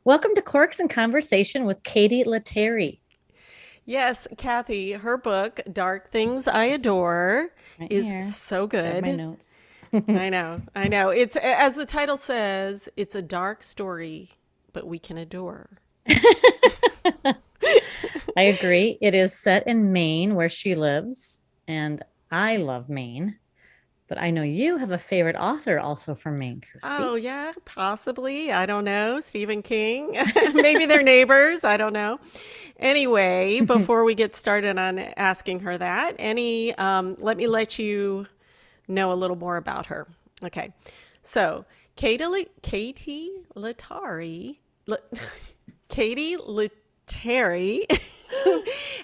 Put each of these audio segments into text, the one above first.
Welcome to Corks and Conversation with Katie Lattari. Yes, Kathy, her book, Dark Things I Adore, Right is here. so Save my good. notes. I know, I know. It's, as the title says, it's a dark story, but we can adore. I agree. It is set in Maine, where she lives, and I love Maine. But I know you have a favorite author also from Maine, Oh, Christy. yeah, possibly. I don't know. Stephen King. Maybe they're neighbors. I don't know. Anyway, before we get started on asking her that, let you know a little more about her. Okay. So, Katie Lattari, La- Katie Lattari,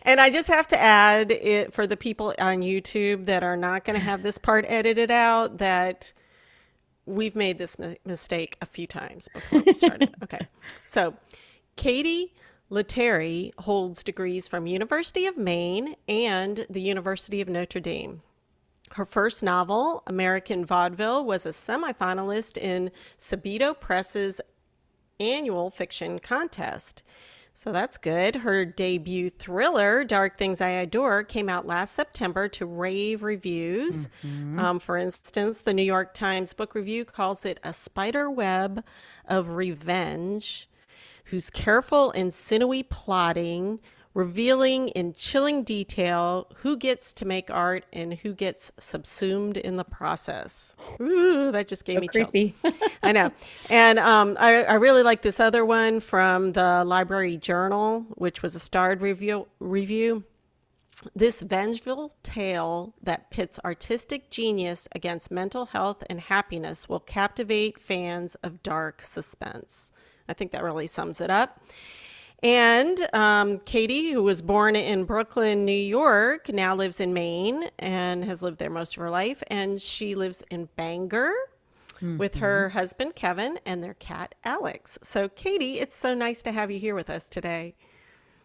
and I just have to add it for the people on YouTube that are not going to have this part edited out that we've made this mistake a few times before we started. Okay. So, Katie Lattari holds degrees from University of Maine and the University of Notre Dame. Her first novel, American Vaudeville, was a semifinalist in Sabito Press's annual fiction contest. So that's good. Her debut thriller, Dark Things I Adore, came out last September to rave reviews. Mhm. For instance, the New York Times Book Review calls it a spider web of revenge whose careful and sinewy plotting, revealing in chilling detail who gets to make art and who gets subsumed in the process. Ooh, that just gave So me chills. creepy. I know. And I really like this other one from the Library Journal, which was a starred review. This vengeful tale that pits artistic genius against mental health and happiness will captivate fans of dark suspense. I think that really sums it up. And Katie, who was born in Brooklyn, New York, now lives in Maine and has lived there most of her life. And she lives in Bangor with Mhm. her husband, Kevin, and their cat, Alex. So, Katie, it's so nice to have you here with us today.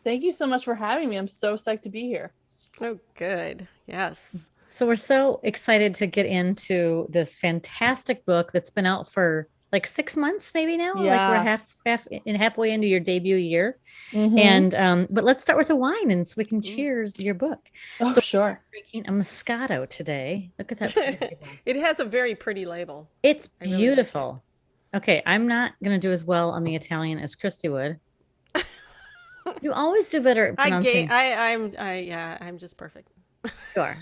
Thank you so much for having me. I'm so psyched to be here. Oh, good. Yes. So we're so excited to get into this fantastic book that's been out for like 6 months, maybe now. Like we're Yeah. halfway into your debut year. Mm-hmm. And but let's start with a wine and so we can Mm. cheers your book. Oh, So sure. we're drinking a Moscato today. Look at that pretty label. It has a very pretty label. It's I really like it. beautiful. Okay, I'm not gonna do as well on the Italian as Christy would. You always do better at pronouncing. Yeah, I'm just perfect. Sure.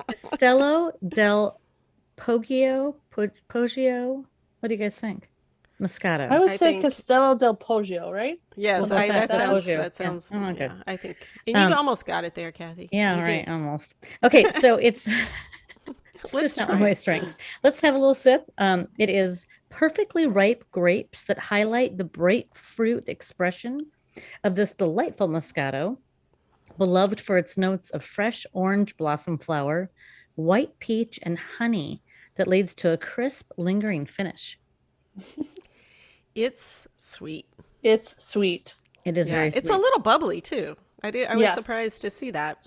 Castello del Poggio. What do you guys think? I Moscato. would I say think Castello del Poggio, right? We'll yes, go with Something like that. that Del that. Poggio. that Yeah. sounds Oh, good. yeah, I think. And you Um, almost got it there, Kathy. yeah, You all right, did. almost. Okay, so it's it's just Let's not one try of my it. strengths. Let's have a little sip. It is perfectly ripe grapes that highlight the bright fruit expression of this delightful Moscato, beloved for its notes of fresh orange blossom flower, white peach, and honey that leads to a crisp, lingering finish. It's sweet. It's sweet. It is Yeah, very it's a sweet. little bubbly too. I was Yes. surprised to see that.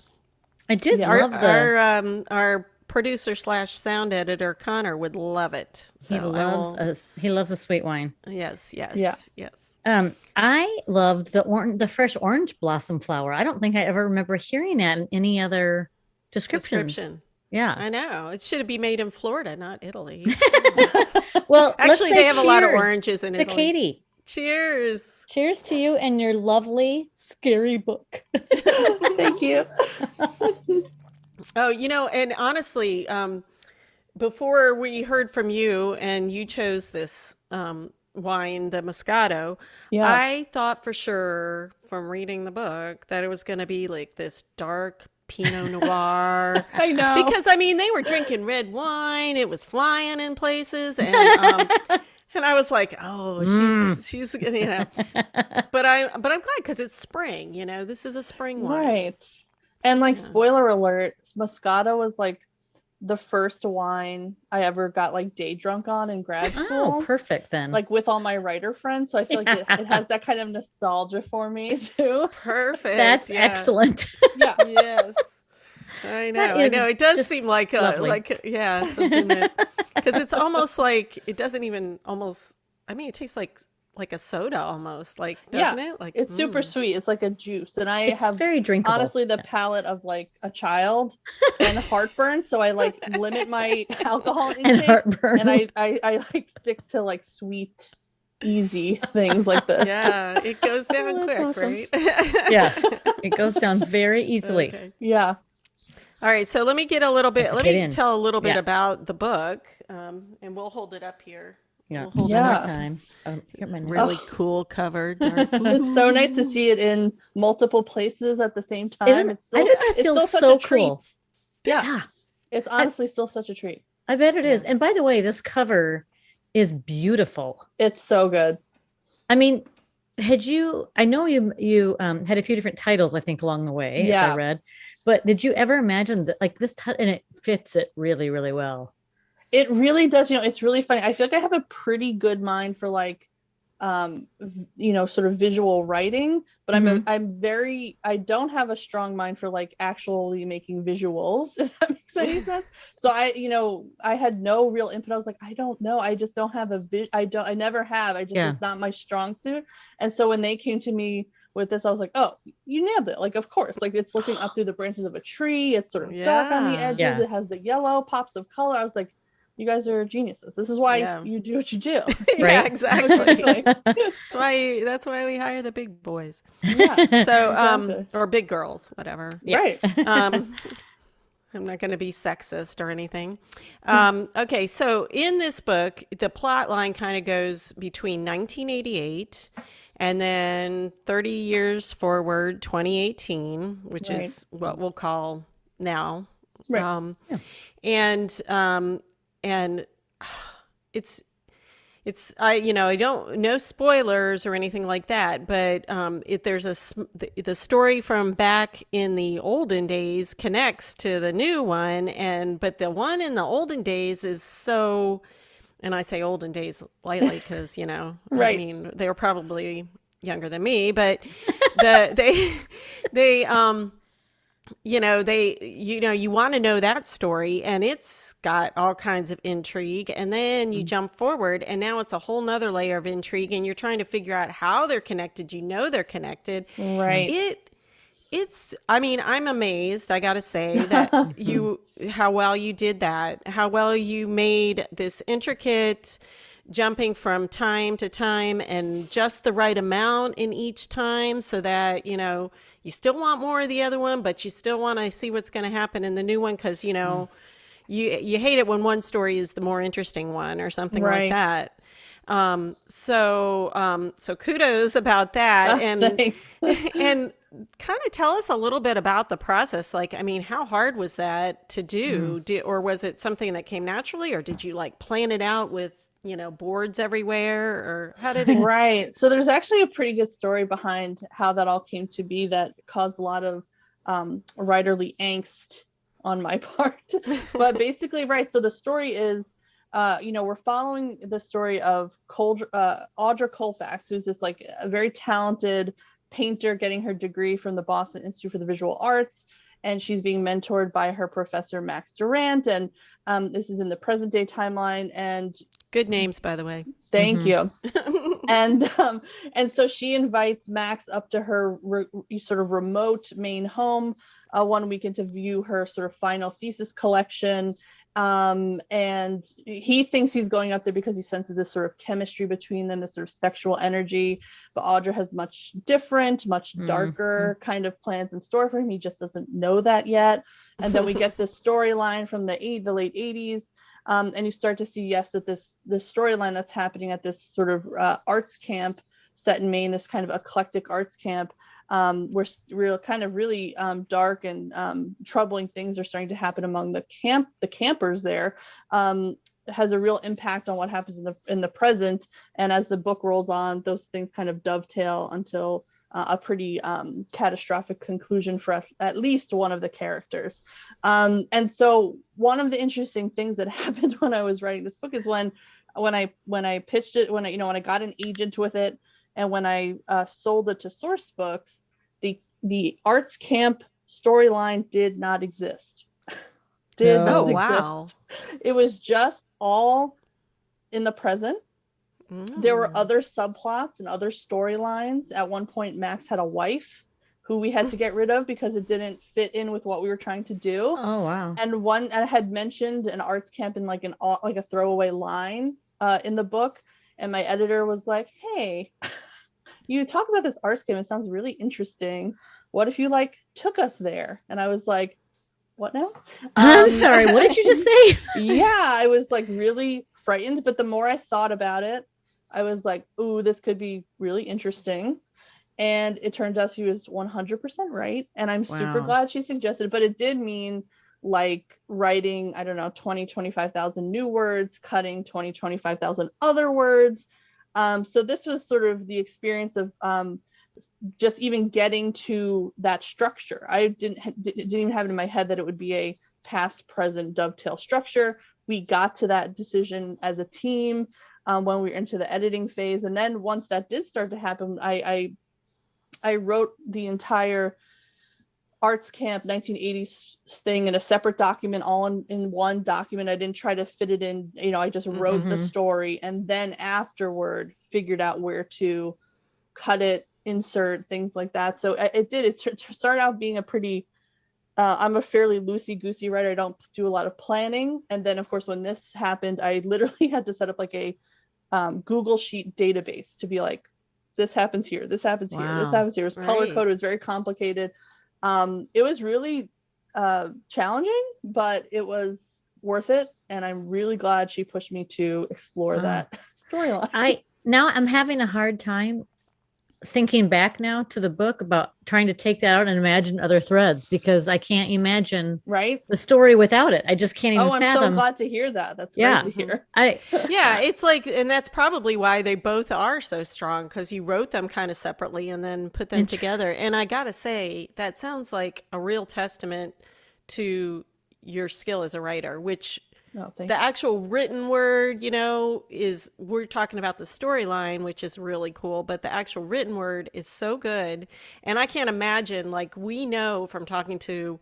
I did Yeah. love the Our producer slash sound editor Connor would love it. So I will. he loves a sweet wine. Yes, Yeah. yes, yes. I loved the fresh orange blossom flower. I don't think I ever remember hearing that in any other descriptions. Description. Yeah. I know. It should be made in Florida, not Italy. Well, let's Actually, they say have a lot of cheers oranges in to Italy. Katie. Cheers. Cheers to you and your lovely, scary book. Thank you. Oh, and honestly, before we heard from you and you chose this wine, the Moscato, Yeah. I thought for sure from reading the book that it was going to be like this dark Pinot Noir. I know. Because I mean, they were drinking red wine, it was flying in places, and I was like, oh, Mm. she's. But I'm glad because it's spring. This is a spring wine. Right. And like Yeah. spoiler alert, Moscato was like the first wine I ever got like day drunk on in grad Oh, school. perfect then. Like with all my writer friends. So I feel like it has that kind of nostalgia for me too. Perfect. That's Yeah. excellent. Yeah. Yes. I That know. I is know. It does just seem like lovely. yeah, something that because it's almost like it doesn't even almost. I mean, it tastes like a soda almost, like, Yeah, doesn't it? Like, it's super sweet. It's like a juice. And I It's have very drinkable. honestly the palate of like a child and heartburn. So I like limit my alcohol and intake. heartburn. And I like stick to like sweet, easy things like this. yeah, it goes down that's quick, awesome. right? Yeah, it goes down very easily. Okay. Yeah. All right, so let me get a little bit. Let's Let get me in. tell a little bit Yeah. about the book, and we'll hold it up here. Yeah, We'll hold one it more up. time. Here, my Really notes. cool cover. Dark. It's so nice to see it in multiple places at the same time. Isn't- It's still, I bet that it's still feels such so a treat. cool. Yeah. It's honestly still such a treat. I bet it is. Yeah. And by the way, this cover is beautiful. It's so good. I mean, I know you had a few different titles, I think, along the way, as Yeah. I read, but did you ever imagine that like this and it fits it really, really well? It really does. It's really funny. I feel like I have a pretty good mind for like, sort of visual writing, but I don't have a strong mind for like actually making visuals, if that makes any sense. So I had no real input. I was like, I don't know. I just don't have I never have. It's not my strong suit. And so when they came to me with this, I was like, oh, you nailed it. Like, of course, like it's looking up through the branches of a tree. It's sort of dark on the edges. Yeah. It has the yellow pops of color. I was like, you guys are geniuses. This is why you do what you do. Yeah, Right? exactly. That's why we hire the big boys. Yeah. So, exactly. or big girls, whatever. Yeah. Right. I'm not going to be sexist or anything. Okay, so in this book, the plot line kind of goes between 1988 and then 30 years forward, 2018, which is what we'll call now. Right. And it's I don't, no spoilers or anything like that, but there's the story from back in the olden days connects to the new one, but the one in the olden days is so, and I say olden days lightly because Right. I mean they were probably younger than me, but you want to know that story, and it's got all kinds of intrigue, and then you jump forward and now it's a whole nother layer of intrigue, and you're trying to figure out how they're connected. They're connected. Right. I mean, I'm amazed, I gotta say, that how well you did that, how well you made this intricate jumping from time to time and just the right amount in each time, so that you still want more of the other one, but you still want to see what's going to happen in the new one, because you hate it when one story is the more interesting one or something like that. So kudos about that. Thanks. And kind of tell us a little bit about the process. Like, I mean, how hard was that to do? Or was it something that came naturally, or did you like plan it out with boards everywhere, or how did it? Right. So there's actually a pretty good story behind how that all came to be that caused a lot of writerly angst on my part. But basically, right. So the story is, we're following the story of Audra Colfax, who's this like a very talented painter getting her degree from the Boston Institute for the Visual Arts. And she's being mentored by her professor, Max Durant. And this is in the present day timeline. And good names, by the way. Thank you. And so she invites Max up to her sort of remote main home one weekend to view her sort of final thesis collection. And he thinks he's going up there because he senses this sort of chemistry between them, this sort of sexual energy. But Audra has much different, much darker kind of plans in store for him. He just doesn't know that yet. And then we get this storyline from the late 80s. And you start to see, that this storyline that's happening at this sort of arts camp set in Maine, this kind of eclectic arts camp, where really dark and troubling things are starting to happen among the campers there, has a real impact on what happens in the present. And as the book rolls on, those things kind of dovetail until a pretty catastrophic conclusion for us, at least one of the characters. And so one of the interesting things that happened when I was writing this book is when I pitched it, when I got an agent with it, and when I sold it to Source Books, the arts camp storyline did not exist. Did not exist. Wow. It was just all in the present. There were other subplots and other storylines. At one point, Max had a wife who we had to get rid of because it didn't fit in with what we were trying to do. Oh, wow. And one, I had mentioned an arts camp in like a throwaway line in the book, and my editor was like, "Hey, you talk about this arts camp. It sounds really interesting. What if you like took us there?" And I was like, "What now?" I'm sorry. What did you just say? Yeah, I was like really frightened. But the more I thought about it, I was like, "Ooh, this could be really interesting." And it turned out she was 100% right. And I'm super glad she suggested it. But it did mean like writing, I don't know, 25,000 new words, cutting 25,000 other words. So this was sort of the experience of just even getting to that structure. I didn't even have it in my head that it would be a past, present dovetail structure. We got to that decision as a team when we were into the editing phase. And then once that did start to happen, I wrote the entire arts camp 1980s thing in a separate document, all in one document. I didn't try to fit it in, I just wrote the story, and then afterward figured out where to cut it, insert, things like that. So it started out being a pretty I'm a fairly loosey-goosey writer. I don't do a lot of planning. And then of course when this happened, I literally had to set up like a Google Sheet database to be like, this happens here, this happens here, this happens here. It was color coded, it was very complicated. It was really challenging, but it was worth it. And I'm really glad she pushed me to explore that storyline. Now I'm having a hard time thinking back now to the book about trying to take that out and imagine other threads, because I can't imagine the story without it. I just can't even fathom. I'm so glad to hear that. That's great to hear. It's like, and that's probably why they both are so strong, because you wrote them kind of separately and then put them together. And I gotta say, that sounds like a real testament to your skill as a writer, which the actual written word, is, we're talking about the storyline, which is really cool, but the actual written word is so good. And I can't imagine, like, we know from talking to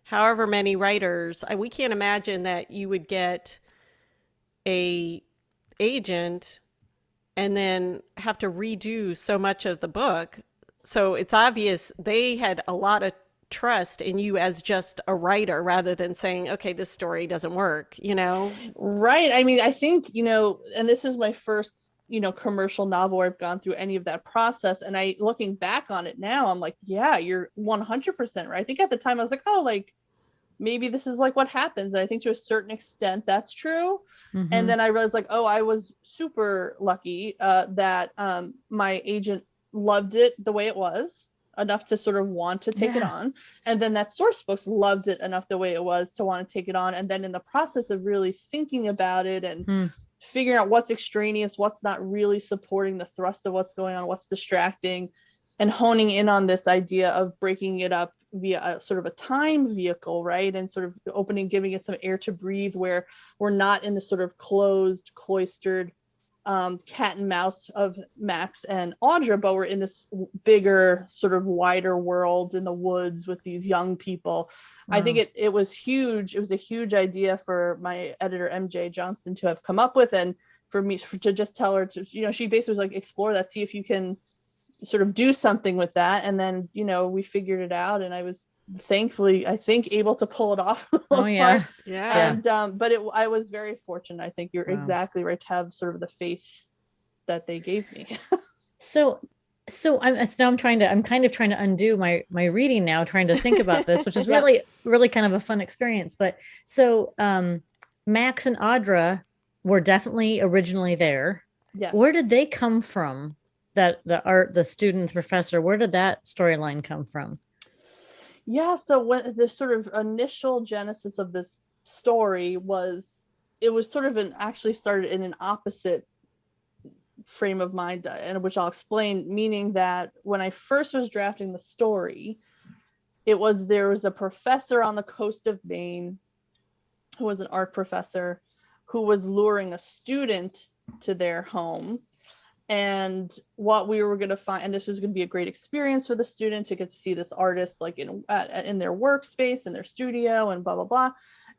however many writers, we can't imagine that you would get a agent and then have to redo so much of the book. So it's obvious they had a lot of trust in you as just a writer, rather than saying, okay, this story doesn't work, Right. I mean, I think, and this is my first, commercial novel where I've gone through any of that process. And looking back on it now, I'm like, yeah, you're 100% right. I think at the time I was like, oh, like, maybe this is like what happens. And I think to a certain extent that's true. And then I realized like, oh, I was super lucky that my agent loved it the way it was, enough to sort of want to take it on. And then that source books loved it enough the way it was to want to take it on. And then in the process of really thinking about it and figuring out what's extraneous, what's not really supporting the thrust of what's going on, what's distracting, and honing in on this idea of breaking it up via a sort of a time vehicle, right? And sort of giving it some air to breathe, where we're not in the sort of closed, cloistered cat and mouse of Max and Audra, but we're in this bigger, sort of wider world in the woods with these young people. I think it was huge. It was a huge idea for my editor, MJ Johnston, to have come up with, and for me to just tell her to, she basically was like, explore that, see if you can sort of do something with that. And then, we figured it out, and I was thankfully, I think, able to pull it off. Yeah. And but I was very fortunate. I think you're exactly right to have sort of the faith that they gave me. So I'm kind of trying to undo my reading now, trying to think about this, which is really kind of a fun experience. But so Max and Audra were definitely originally there. Yes. Where did they come from? The student, the professor, where did that storyline come from? Yeah, so when the sort of initial genesis of this story was, it was sort of actually started in an opposite frame of mind, and which I'll explain, meaning that when I first was drafting the story, there was a professor on the coast of Maine who was an art professor who was luring a student to their home. And what we were going to find, and this was going to be a great experience for the student to get to see this artist like in their workspace, in their studio, and blah blah blah.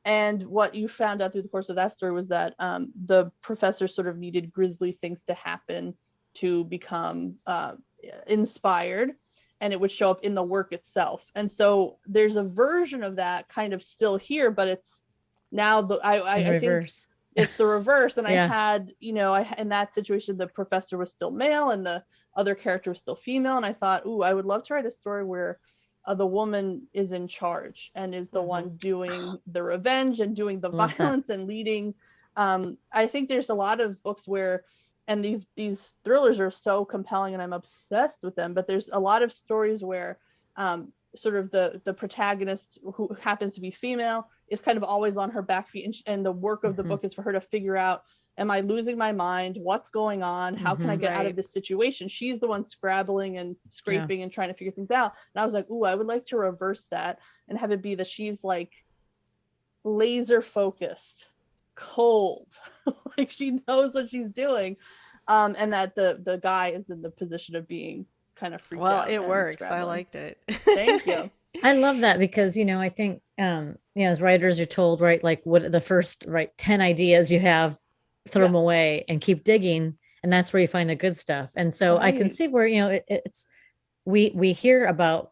And what you found out through the course of that story was that the professor sort of needed grisly things to happen to become inspired, and it would show up in the work itself. And so there's a version of that kind of still here, but it's now I think it's the reverse. And I had, in that situation, the professor was still male and the other character was still female. And I thought, I would love to write a story where the woman is in charge and is the one doing the revenge and doing the violence and leading. I think there's a lot of books where, and these thrillers are so compelling and I'm obsessed with them, but there's a lot of stories where sort of the protagonist, who happens to be female, is kind of always on her back feet, and the work of the book is for her to figure out, am I losing my mind? What's going on? How can I get out of this situation? She's the one scrabbling and scraping and trying to figure things out. And I was like, I would like to reverse that and have it be that she's like laser focused, cold, like she knows what she's doing, and that the guy is in the position of being kind of freaked out. Well, it works. I liked it. Thank you. I love that because, I think, as writers, you're told, right, like what the first 10 ideas you have, throw them away and keep digging. And that's where you find the good stuff. And so I can see where, it's, we hear about,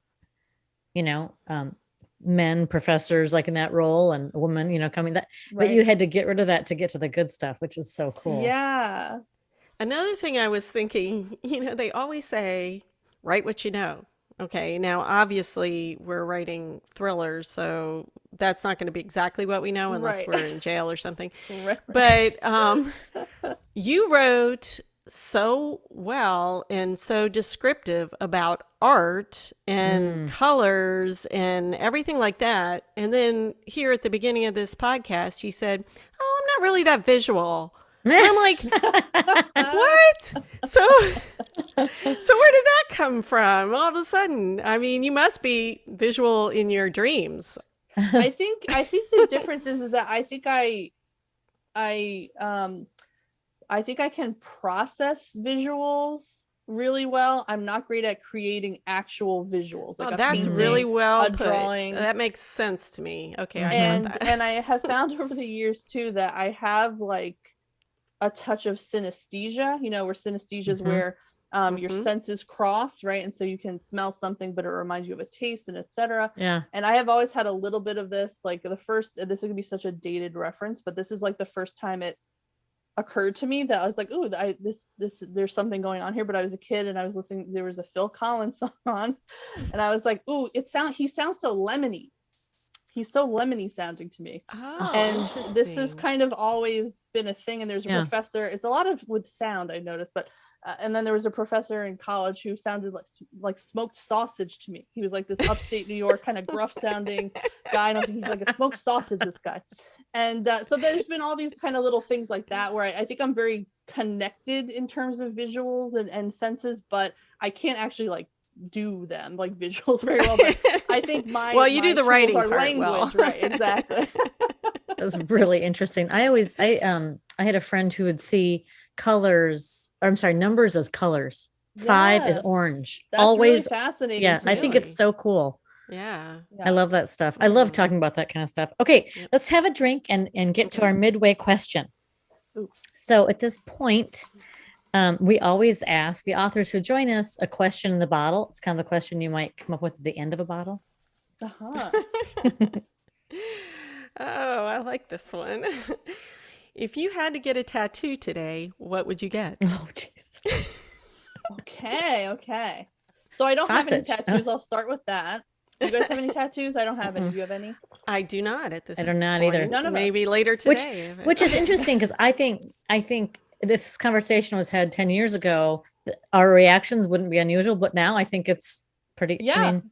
men, professors like in that role, and a woman, coming that, but you had to get rid of that to get to the good stuff, which is so cool. Yeah. Another thing I was thinking, they always say, write what you know. Okay, now obviously we're writing thrillers, so that's not going to be exactly what we know unless we're in jail or something. But you wrote so well and so descriptive about art and colors and everything like that. And then here at the beginning of this podcast, you said, "Oh, I'm not really that visual." And I'm like, what? So where did that come from all of a sudden? I mean, you must be visual in your dreams. I think the difference is that I think I can process visuals really well. I'm not great at creating actual visuals. Like that's painting, really well put. Drawing. That makes sense to me. Okay, I got that. And I have found over the years too that I have like a touch of synesthesia, where synesthesia is where your senses cross, right? And so you can smell something, but it reminds you of a taste and etc. Yeah. And I have always had a little bit of this, like this is gonna be such a dated reference, but this is like the first time it occurred to me that I was like, there's something going on here. But I was a kid and I was listening, there was a Phil Collins song on, and I was like, he sounds so lemony. He's so lemony sounding to me. And this has kind of always been a thing. And there's a professor, it's a lot of with sound, I noticed, but and then there was a professor in college who sounded like smoked sausage to me. He was like this upstate New York kind of gruff sounding guy. And I was like, he's like a smoked sausage, this guy. And so there's been all these kind of little things like that where I think I'm very connected in terms of visuals and senses, but I can't actually like do them like visuals very well. But I think my you do the writing part language well. Right, exactly. That was really interesting. I had a friend who would see numbers as colors. 5 is orange. That's always really fascinating. Yeah, I think it's so cool. Yeah. I love that stuff. I love talking about that kind of stuff. Okay, let's have a drink and get to our midway question. Ooh. So at this point, we always ask the authors who join us a question in the bottle. It's kind of the question you might come up with at the end of a bottle. Uh-huh. Oh, I like this one. If you had to get a tattoo today, what would you get? Oh, jeez. Okay. So I don't have any tattoos. I'll start with that. Do you guys have any tattoos? I don't have any. Do you have any? I do not at this I do not point. either. None of Maybe later today. Which is interesting because I think this conversation was had 10 years ago. Our reactions wouldn't be unusual, but now I think it's pretty. Yeah. I mean,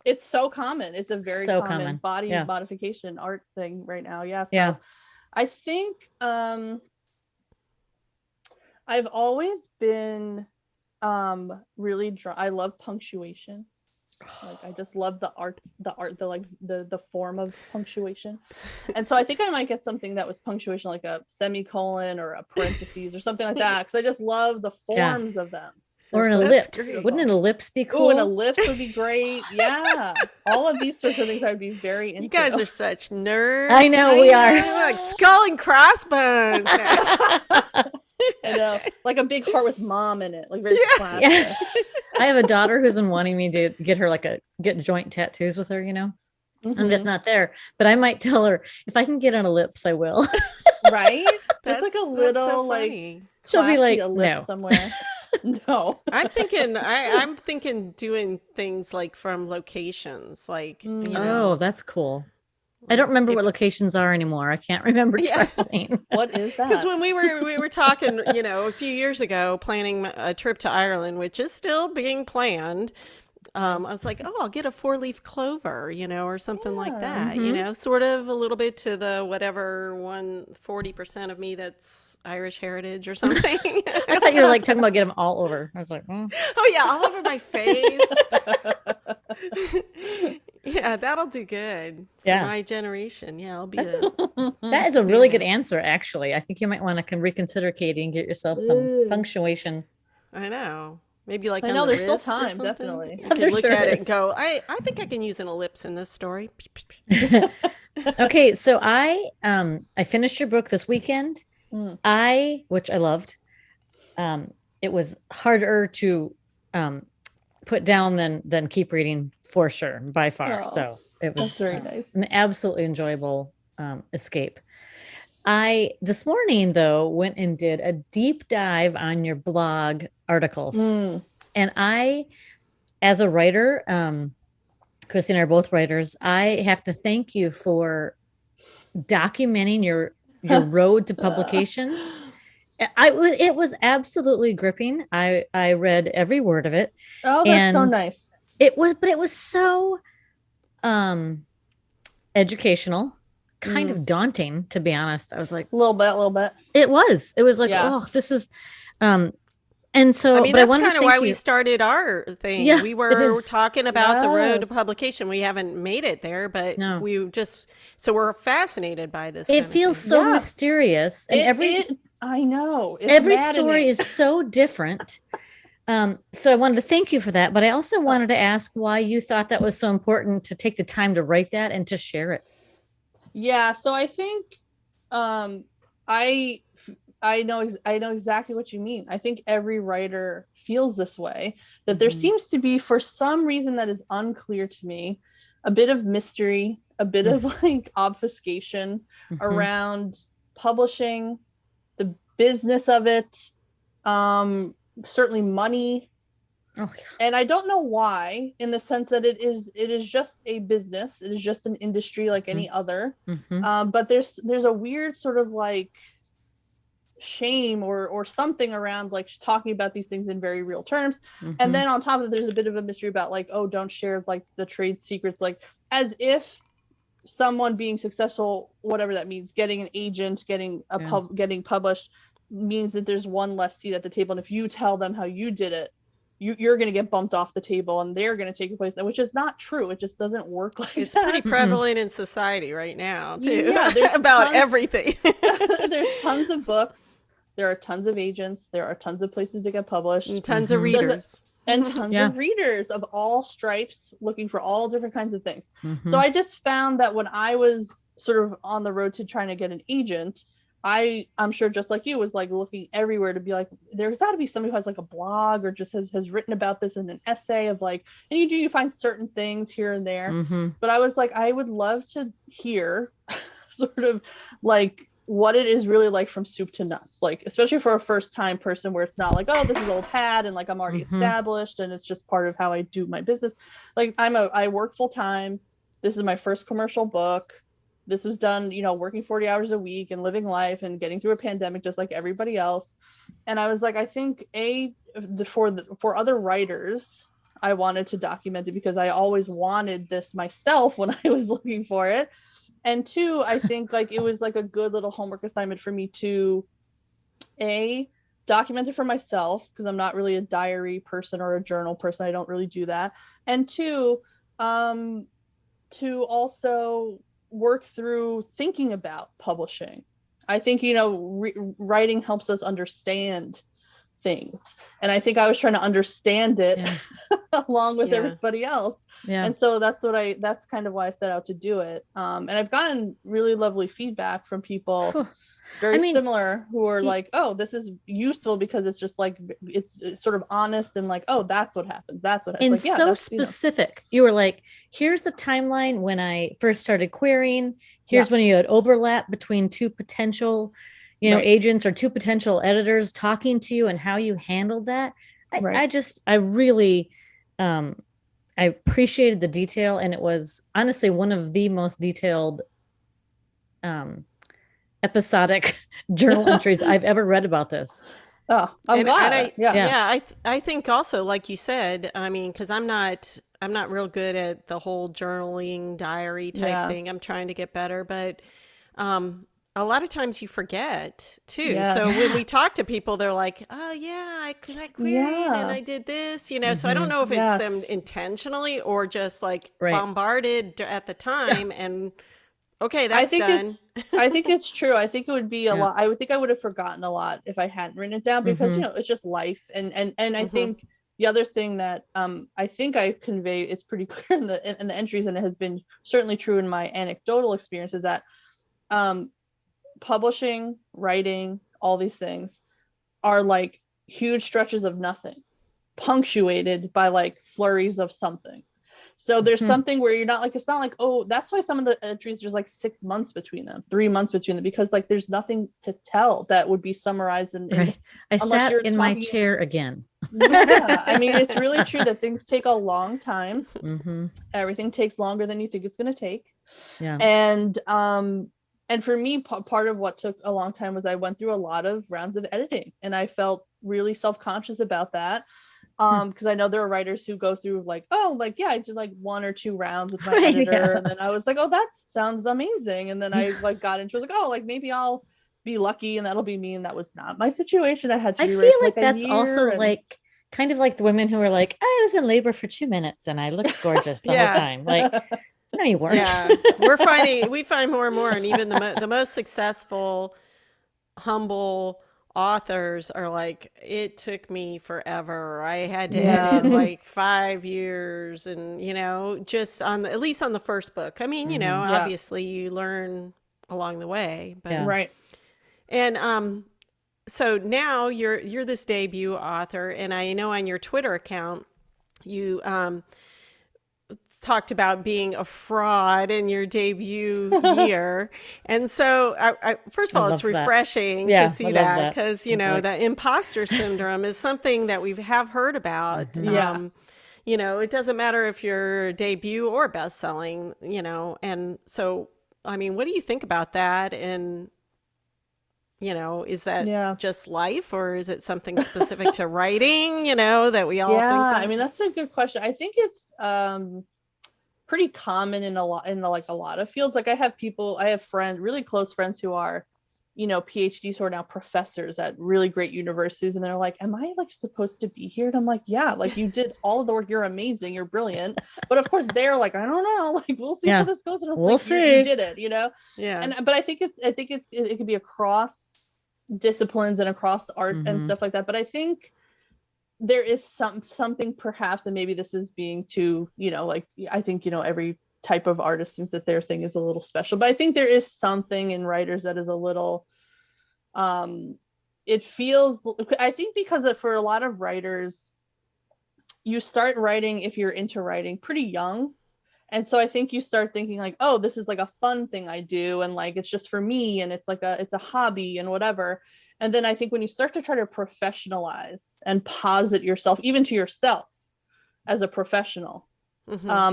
it's so common. It's a very so common body modification art thing right now. Yeah. So yeah. I think I've always been really I love punctuation. Like I just love the form of punctuation. And so I think I might get something that was punctuation, like a semicolon or a parentheses or something like that, because I just love the forms of them. Or an That's ellipse. great. Wouldn't an ellipse be Oh, cool? an ellipse would be great. Yeah. All of these sorts of things I'd be very into. You guys are such nerds. I know we are. You're like skull and crossbones. I know, like a big heart with mom in it, like very classic. Yeah. I have a daughter who's been wanting me to get her get joint tattoos with her, and that's not there. But I might tell her if I can get an ellipse, I will. Right? There's like a That's little so like funny. She'll be like, ellipse no. somewhere. No. I'm thinking doing things like from locations, like Oh, that's cool. I don't remember what locations are anymore. I can't remember traveling. What is that? Because when we were talking, a few years ago, planning a trip to Ireland, which is still being planned. I was like, oh, I'll get a 4-leaf clover, or something like that, sort of a little bit to the whatever 40% of me that's Irish heritage or something. I thought you were talking about get them all over. I was like, Oh yeah, all over my face. Yeah, that'll do good. Yeah. For my generation. Yeah, I'll be that is a really good answer, actually. I think you might want to reconsider, Katie, and get yourself some punctuation. I know. Maybe like I on know the there's still wrist or time, something. definitely. You can look at it and go, I think I can use an ellipse in this story. Okay, so I finished your book this weekend. Which I loved. It was harder to put down than keep reading for sure, by far. So it was very nice. An absolutely enjoyable escape. I this morning though went and did a deep dive on your blog articles, and I, as a writer, Christy and I are both writers. I have to thank you for documenting your road to publication. It was absolutely gripping. I read every word of it. Oh, that's so nice. It was so educational, kind of daunting, to be honest. I was like, a little bit. It was like, oh, this is and so I mean, that's kind of why we started our thing. Yeah, we were talking about the road to publication. We haven't made it there, but so we're fascinated by this. It feels so mysterious, and I know every story is so different. So I wanted to thank you for that, but I also wanted to ask why you thought that was so important to take the time to write that and to share it. Yeah, so I think I know exactly what you mean. I think every writer feels this way, that there seems to be, for some reason that is unclear to me, a bit of mystery, a bit of obfuscation around publishing, the business of it, certainly money. Oh, yeah. And I don't know why, in the sense that it is just a business. It is just an industry like any other. But there's a weird sort of shame or something around talking about these things in very real terms. And then on top of it, there's a bit of a mystery about don't share the trade secrets, as if someone being successful, whatever that means, getting an agent, getting getting published, means that there's one less seat at the table. And if you tell them how you did it, you're going to get bumped off the table and they're going to take your place, which is not true. It just doesn't work like it's that. Pretty prevalent in society right now too. Yeah, about everything. There's tons of books. There are tons of agents. There are tons of places to get published. And tons of readers. And tons of readers of all stripes looking for all different kinds of things. So I just found that when I was sort of on the road to trying to get an agent, I'm sure just like you was looking everywhere to be there's got to be somebody who has a blog or just has written about this in an essay of and you find certain things here and there. But I was I would love to hear sort of what it is really like from soup to nuts, especially for a first time person where it's not oh, this is old hat and I'm already established and it's just part of how I do my business. I work full time. This is my first commercial book. This was done, working 40 hours a week and living life and getting through a pandemic just like everybody else. And I was I think for other writers, I wanted to document it because I always wanted this myself when I was looking for it. And two, I think it was a good little homework assignment for me to document it for myself, because I'm not really a diary person or a journal person. I don't really do that. And two, to also work through thinking about publishing. I think writing helps us understand things. And I think I was trying to understand it along with everybody else. Yeah. And so that's kind of why I set out to do it. And I've gotten really lovely feedback from people very similar who are like, oh, this is useful because it's just like, it's sort of honest and like, oh, that's what happens. That's what happens. And like, so specific. You were like, here's the timeline when I first started querying. Here's when you had overlap between two potential, agents or two potential editors talking to you and how you handled that. I really, I appreciated the detail, and it was honestly one of the most detailed episodic journal entries I've ever read about this. Oh, I'm glad. I think also, like you said, I mean, because I'm not real good at the whole journaling diary type thing. I'm trying to get better, but a lot of times you forget too. So when we talk to people, they're like, oh yeah, I queried and I did this, so I don't know if it's them intentionally or just like bombarded at the time and okay, that's done. I think it's true. I think it would be a lot. I would think I would have forgotten a lot if I hadn't written it down because it's just life. And I think the other thing that I think I convey, it's pretty clear in the entries, and it has been certainly true in my anecdotal experience, is that publishing, writing, all these things are like huge stretches of nothing, punctuated by like flurries of something. So there's something where you're not like, it's not like, oh, that's why some of the entries, there's like 6 months between them, 3 months between them, because like there's nothing to tell that would be summarized in I sat in my chair again. I mean, it's really true that things take a long time. Everything takes longer than you think it's going to take. And for me, part of what took a long time was I went through a lot of rounds of editing, and I felt really self-conscious about that. Because I know there are writers who go through like, oh, like, I did like 1 or 2 rounds with my editor. And then I was like, oh, that sounds amazing. And then I like got into it, like, oh, like maybe I'll be lucky and that'll be me. And that was not my situation. I had to feel like that's also like kind of like the women who are like, I was in labor for 2 minutes and I looked gorgeous the whole time. Like, no, you weren't. Yeah, we find more and more, and even the most successful, humble authors are like, it took me forever. I had to edit like 5 years, and just at least on the first book. I mean, obviously you learn along the way, but and so now you're this debut author, and I know on your Twitter account you talked about being a fraud in your debut year. And so I first of all, it's refreshing to see that, because the imposter syndrome is something that we have heard about. It doesn't matter if you're debut or best-selling, and so I mean, what do you think about that? And is that just life, or is it something specific to writing, that we all think of? I mean, that's a good question. I think it's pretty common in a lot of fields. Like I have friends, really close friends who are, PhDs who are now professors at really great universities. And they're like, am I like supposed to be here? And I'm like, yeah, like you did all of the work. You're amazing. You're brilliant. But of course they're like, I don't know, like, we'll see how this goes. And we'll see. You did it, but I think it could be across disciplines and across art and stuff like that. But I think there is something perhaps, and maybe this is being too, like, I think, every type of artist thinks that their thing is a little special, but I think there is something in writers that is a little, it feels, I think because for a lot of writers, you start writing, if you're into writing, pretty young. And so I think you start thinking like, oh, this is like a fun thing I do. And like, it's just for me. And it's like it's a hobby and whatever. And then I think when you start to try to professionalize and posit yourself, even to yourself as a professional,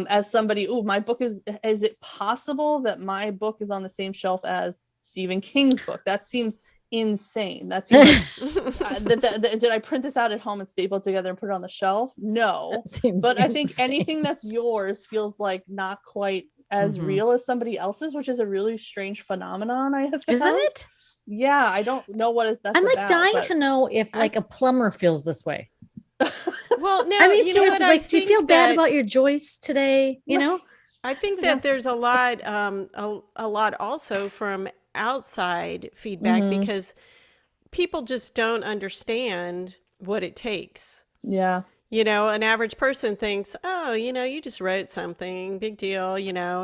as somebody, my book is it possible that my book is on the same shelf as Stephen King's book? That seems insane. That seems like, did I print this out at home and staple it together and put it on the shelf? No. But insane. I think anything that's yours feels like not quite as real as somebody else's, which is a really strange phenomenon I have found. Isn't it? Yeah, I don't know what that's I'm like about, dying to know if like a plumber feels this way. Well, no, I mean, seriously, like, do you feel bad about your joists today? I think that there's a lot also from outside feedback, because people just don't understand what it takes. Yeah. You know, an average person thinks, oh, you just wrote something, big deal,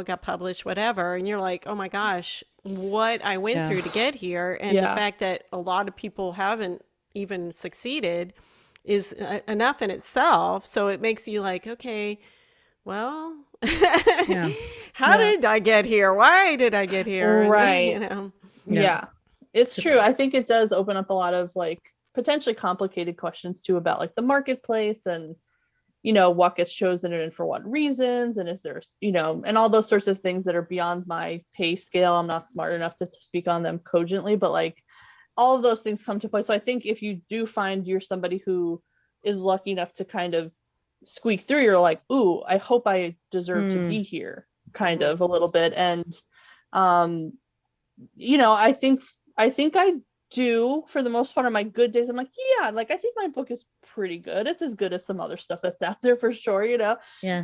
got published, whatever. And you're like, oh my gosh, what I went Yeah. through to get here. And the fact that a lot of people haven't even succeeded is enough in itself. So it makes you like, okay, well, Yeah. how did I get here? Why did I get here? Right. And, Yeah. It's true. I think it does open up a lot of like potentially complicated questions too about like the marketplace and what gets chosen and for what reasons, and if there's and all those sorts of things that are beyond my pay scale. I'm not smart enough to speak on them cogently, but like all of those things come to play. So I think if you do find you're somebody who is lucky enough to kind of squeak through, you're like, ooh, I hope I deserve to be here, kind of a little bit. And I think I do, for the most part, on my good days. I'm like, yeah, like I think my book is pretty good. It's as good as some other stuff that's out there for sure, Yeah.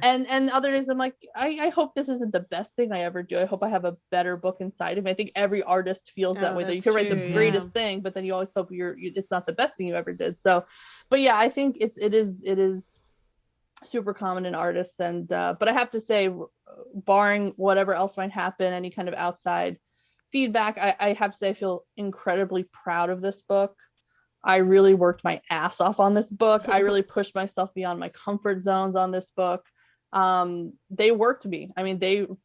And other days I'm like, I hope this isn't the best thing I ever do. I hope I have a better book inside of me. I think every artist feels that way, that you can write the greatest thing, but then you always hope it's not the best thing you ever did. So, but yeah, I think it is super common in artists. And but I have to say, barring whatever else might happen, any kind of outside feedback, I have to say I feel incredibly proud of this book. I really worked my ass off on this book. I really pushed myself beyond my comfort zones on this book. They worked me. I mean,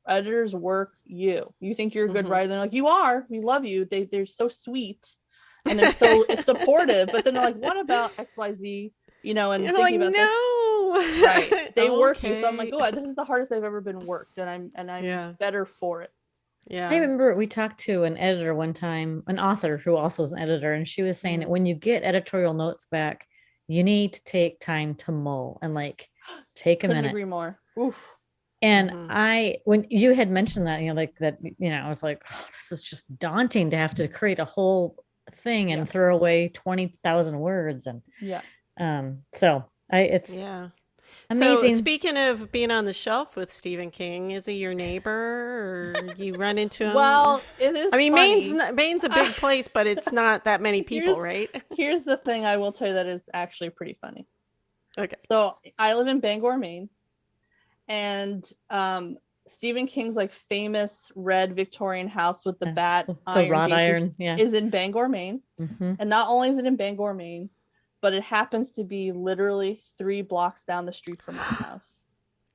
editors work you. You think you're a good writer, they're like, you are. We love you. They're so sweet and they're so supportive. But then they're like, what about XYZ? And you're thinking like, about no. This. Right. They work you. So I'm like, oh, this is the hardest I've ever been worked, and I'm better for it. Yeah. I remember we talked to an editor one time, an author who also was an editor, and she was saying that when you get editorial notes back, you need to take time to mull and like take a minute. Agree more. Oof. And when you had mentioned that, like that, I was like, oh, this is just daunting to have to create a whole thing and throw away 20,000 words. And so it's amazing. So speaking of being on the shelf with Stephen King, is he your neighbor or you run into him? Well, it is. I mean, funny. Maine's a big place, but it's not that many people, right? Here's the thing I will tell you that is actually pretty funny. Okay. So I live in Bangor, Maine, and Stephen King's like famous red Victorian house with the wrought iron is in Bangor, Maine. And not only is it in Bangor, Maine, but it happens to be literally 3 blocks down the street from my house.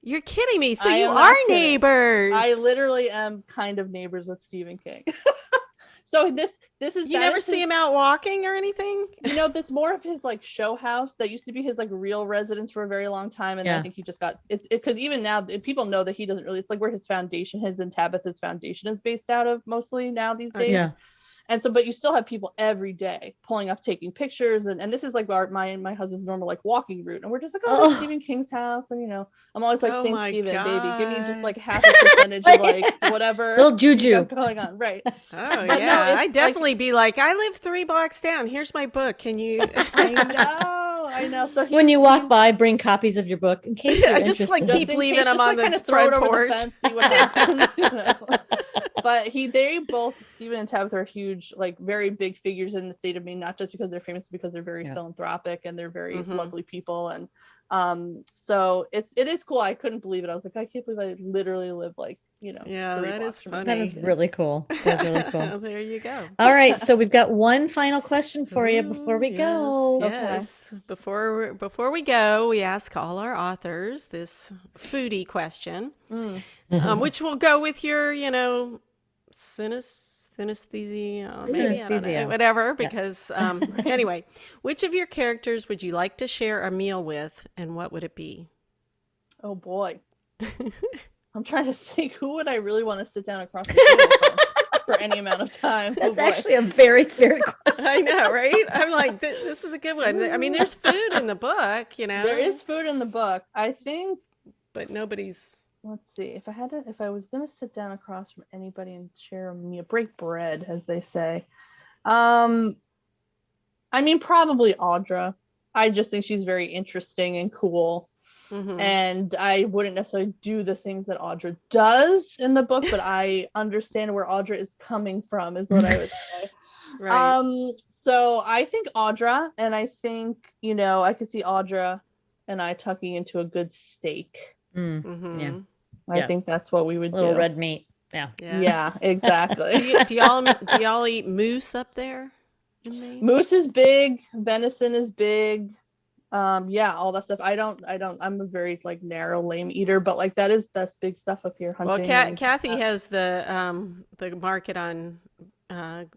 You're kidding me. So you are neighbors. I literally am kind of neighbors with Stephen King. So this is. You never see him out walking or anything? That's more of his like show house. That used to be his like real residence for a very long time, and I think he just got it's because even now people know that he doesn't really. It's like where his and Tabitha's foundation is based out of mostly now these days. Yeah. And so, but you still have people every day pulling up, taking pictures. And this is like my husband's normal, like walking route. And we're just like, that's Stephen King's house. And, I'm always like, St. Stephen, baby, give me just like half a percentage of like whatever. Little juju going on. Right. Oh, but yeah. I'd definitely be like, I live 3 blocks down. Here's my book. Can you? I know. So when you walk by, bring copies of your book in case you're just interested. like keep leaving them on the front porch. Fence, see what happens, But they both, Stephen and Tabitha, are huge, like very big figures in the state of Maine, not just because they're famous, because they're very philanthropic and they're very lovely people. And so it is cool. I couldn't believe it. I was like, I can't believe I literally live like, that is funny. That is really cool. That's really cool. There you go. All right. So we've got one final question for you before we go. Yes. Okay. Before we go, we ask all our authors this foodie question, which will go with your, synesthesia, maybe, I don't know, whatever, because anyway, which of your characters would you like to share a meal with, and what would it be? Oh boy. I'm trying to think, who would I really want to sit down across the table for any amount of time? That's actually a very fair question. I know, right? I'm like, this is a good one. I mean, there's food in the book, There is food in the book, I think, but nobody's. Let's see. If I was gonna sit down across from anybody and share a meal, break bread, as they say. I mean, probably Audra. I just think she's very interesting and cool. And I wouldn't necessarily do the things that Audra does in the book, but I understand where Audra is coming from, is what I would say. Right. So I think Audra, and I think, I could see Audra and I tucking into a good steak. Mm-hmm. Yeah. I think that's what we would Little do. red meat. Yeah. Yeah, exactly. Do y'all eat moose up there in Maine? Moose is big, venison is big. Yeah, all that stuff. I'm a very like narrow lame eater, but like that's big stuff up here Well, hunting. and Kathy has the market on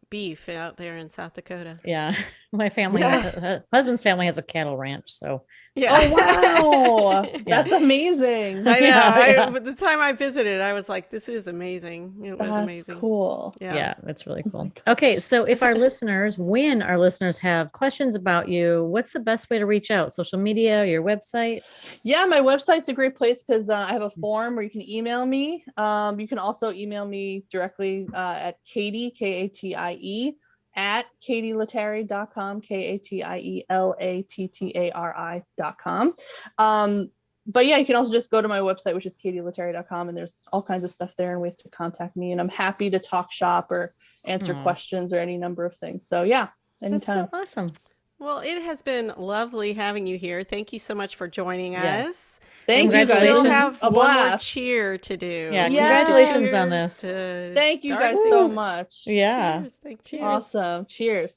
beef out there in South Dakota. Yeah. My family, husband's family has a cattle ranch. So, Yeah. Oh, wow. Yeah. That's amazing. I know. Yeah. The time I visited, I was like, "This is amazing." It was That's amazing. cool. yeah, that's really Oh cool. my God. Okay. So, when our listeners have questions about you, what's the best way to reach out? Social media, your website? Yeah, my website's a great place because I have a form where you can email me. You can also email me directly at Katie, Katie, at KatieLattari.com, KatieLattari.com. But yeah, you can also just go to my website, which is KatieLattari.com, and there's all kinds of stuff there and ways to contact me. And I'm happy to talk shop or answer questions or any number of things. So yeah, anytime. That's so awesome. Well, it has been lovely having you here. Thank you so much for joining Yes. us. Thank you guys. Still Congratulations. have A one more blast. cheer to do. Yeah, congratulations on Cheers this. to Thank you guys Darcy. so much. Yeah. Cheers. Thank you. Cheers. Awesome. Cheers.